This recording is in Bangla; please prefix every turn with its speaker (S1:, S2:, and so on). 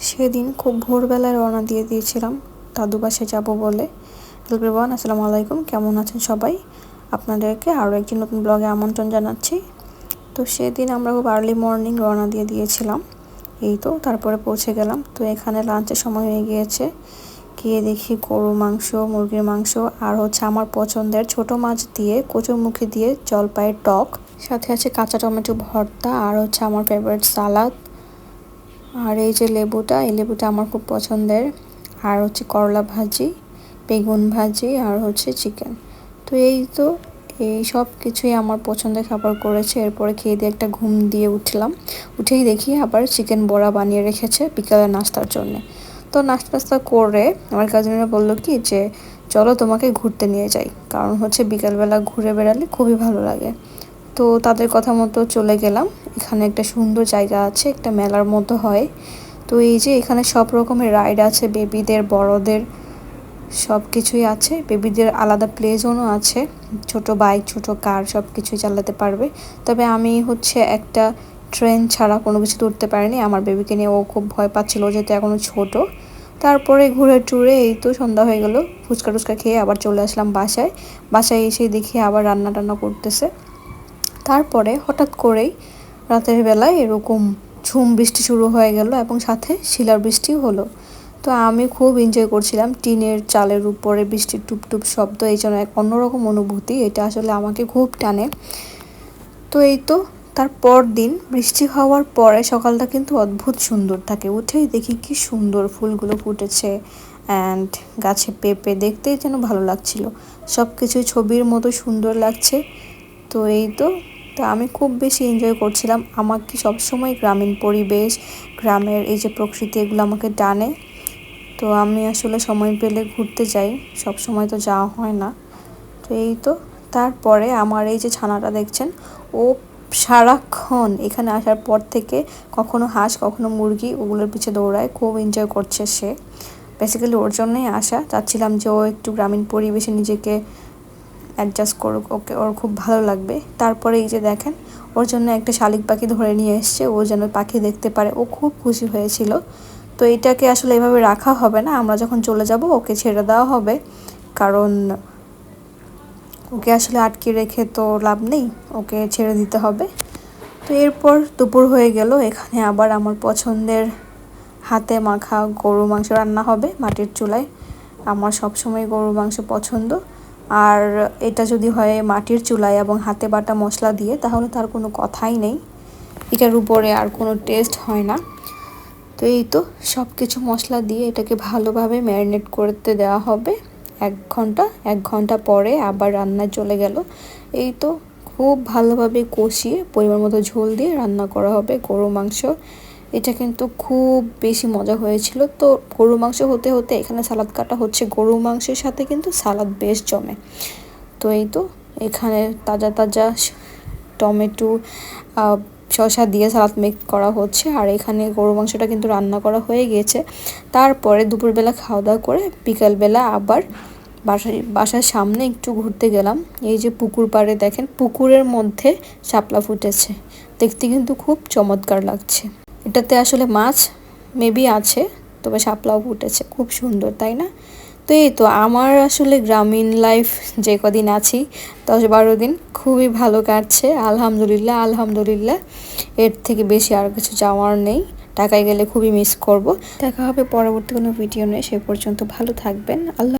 S1: সেদিন খুব ভোরবেলায় রওনা দিয়ে দিয়েছিলাম দাদু বাসায় যাবো বলে। এভরিওয়ান, আসসালামু আলাইকুম, কেমন আছেন সবাই? আপনাদেরকে আরও একটি নতুন ব্লগে আমন্ত্রণ জানাচ্ছি। তো সেদিন আমরা খুব আর্লি মর্নিং রওনা দিয়ে দিয়েছিলাম। এই তো তারপরে পৌঁছে গেলাম। তো এখানে লাঞ্চের সময় হয়ে গিয়েছে। গিয়ে দেখি গরু মাংস, মুরগির মাংস, আর হচ্ছে আমার পছন্দের ছোট মাছ দিয়ে কচুরমুখী দিয়ে জলপাইয়ের টক, সাথে আছে কাঁচা টমেটো ভর্তা, আর হচ্ছে আমার ফেভারিট সালাদ। আর এই যে লেবুটা, এই লেবুটা আমার খুব পছন্দের। আর হচ্ছে করলা ভাজি, বেগুন ভাজি, আর হচ্ছে চিকেন। তো এই সব কিছুই আমার পছন্দের খাবার করেছে। এরপরে খেয়ে দিয়ে একটা ঘুম দিয়ে উঠলাম। উঠেই দেখি আবার চিকেন বড়া বানিয়ে রেখেছে বিকালে নাস্তার জন্য। তো নাস্তা করে আমার কাজিনরা বললো কি যে চলো তোমাকে ঘুরতে নিয়ে যাই, কারণ হচ্ছে বিকালবেলা ঘুরে বেড়ালে খুবই ভালো লাগে। তো তাদের কথা মতো চলে গেলাম। এখানে একটা সুন্দর জায়গা আছে, একটা মেলার মতো হয়। তো এই যে এখানে সব রকমের রাইড আছে, বেবিদের, বড়দের, সব কিছুই আছে। বেবিদের আলাদা প্লে জোনও আছে, ছোট বাইক, ছোট কার, সব কিছুই চালাতে পারবে। তবে আমি হচ্ছে একটা ট্রেন ছাড়া কোনো কিছু উঠতে পারিনি, আমার বেবিকে নিয়ে ও খুব ভয় পাচ্ছিল যেহেতু এখনও ছোট। তারপরে ঘুরে টুরে এই তো সন্ধ্যা হয়ে গেল, ফুচকা টুচকা খেয়ে আবার চলে আসলাম বাসায়। বাসায় এসে দেখি আবার রান্না টান্না করতেছে। তারপরে হঠাৎ করেই রাতের বেলায় এরকম ঝুম বৃষ্টি শুরু হয়ে গেল এবং সাথে শিলার বৃষ্টিও হলো। তো আমি খুব এনজয় করছিলাম টিনের চালের উপরে বৃষ্টির টুপটুপ শব্দ, এই জন্য এক অন্যরকম অনুভূতি, এটা আসলে আমাকে খুব টানে। তো এই তো তারপর দিন বৃষ্টি হওয়ার পরে সকালটা কিন্তু অদ্ভুত সুন্দর থাকে। উঠেই দেখি কি সুন্দর ফুলগুলো ফুটেছে, অ্যান্ড গাছে পেঁপে, দেখতেই যেন ভালো লাগছিল। সব কিছুই ছবির মতো সুন্দর লাগছে। তো তো আমি খুব বেশি এনজয় করছিলাম। আমাকে সবসময় গ্রামীণ পরিবেশ, গ্রামের এই যে প্রকৃতি, এগুলো আমাকে টানে। তো আমি আসলে সময় পেলে ঘুরতে যাই, সব সময় তো যাওয়া হয় না। তো তারপরে আমার এই যে ছানাটা দেখছেন, ও সারাক্ষণ এখানে আসার পর থেকে কখনো হাঁস কখনো মুরগি ওগুলোর পিছে দৌড়ায়, খুব এনজয় করছে সে। বেসিক্যালি ওর জন্যই আসা, চাচ্ছিলাম যে ও একটু গ্রামীণ পরিবেশে নিজেকে অ্যাডজাস্ট করুক, ওকে ওর খুব ভালো লাগবে। তারপরে এই যে দেখেন, ওর জন্য একটা শালিক পাখি ধরে নিয়ে এসছে, ও যেন পাখি দেখতে পারে, ও খুব খুশি হয়েছিল। তো এটাকে আসলে এভাবে রাখা হবে না, আমরা যখন চলে যাব ওকে ছেড়ে দেওয়া হবে, কারণ ওকে আসলে আটকে রেখে তো লাভ নেই, ওকে ছেড়ে দিতে হবে। তো এরপর দুপুর হয়ে গেল, এখানে আবার আমার পছন্দের হাতে মাখা গরু মাংস রান্না হবে মাটির চুলায়। আমার সবসময় গরুর মাংস পছন্দ, আর এটা যদি হয় মাটির চুলায় এবং হাতে বাটা মশলা দিয়ে, তাহলে তার কোনো কথাই নেই, এটার উপরে আর কোনো টেস্ট হয় না। তো সব কিছু মশলা দিয়ে এটাকে ভালোভাবে ম্যারিনেট করতে দেওয়া হবে 1 ঘন্টা। 1 ঘন্টা পরে আবার রান্নায় চলে গেল। খুব ভালোভাবে কষিয়ে পরিমাণ মতো ঝোল দিয়ে রান্না করা হবে গরু মাংস। এটা কিন্তু খুব বেশি মজা হয়েছিল। তো গরু মাংস হতে হতে এখানে সালাদ কাটা হচ্ছে, গরু মাংসের সাথে কিন্তু সালাদ বেশ জমে। তো এখানে তাজা তাজা টমেটো, শসা দিয়ে সালাদ মেক করা হচ্ছে, আর এখানে গরু মাংসটা কিন্তু রান্না করা হয়ে গিয়েছে। তারপরে দুপুরবেলা খাওয়া দাওয়া করে বিকালবেলা আবার বাসার সামনে একটু ঘুরতে গেলাম। এই যে পুকুর পাড়ে দেখেন, পুকুরের মধ্যে শাপলা ফুটেছে, দেখতে কিন্তু খুব চমৎকার লাগছে। এটাতে আসলে মাছ মেবি আছে, তবে শাপলাও ফুটেছে, খুব সুন্দর, তাই না? তো আমার আসলে গ্রামীণ লাইফ যে কদিন আছি, 10-12 দিন খুবই ভালো কাটছে, আলহামদুলিল্লাহ আলহামদুলিল্লাহ। এর থেকে বেশি আর কিছু যাওয়ার নেই। ঢাকায় গেলে খুবই মিস করব। দেখা হবে পরবর্তী কোনো ভিডিও নিয়ে, সে পর্যন্ত ভালো থাকবেন। আল্লাহ।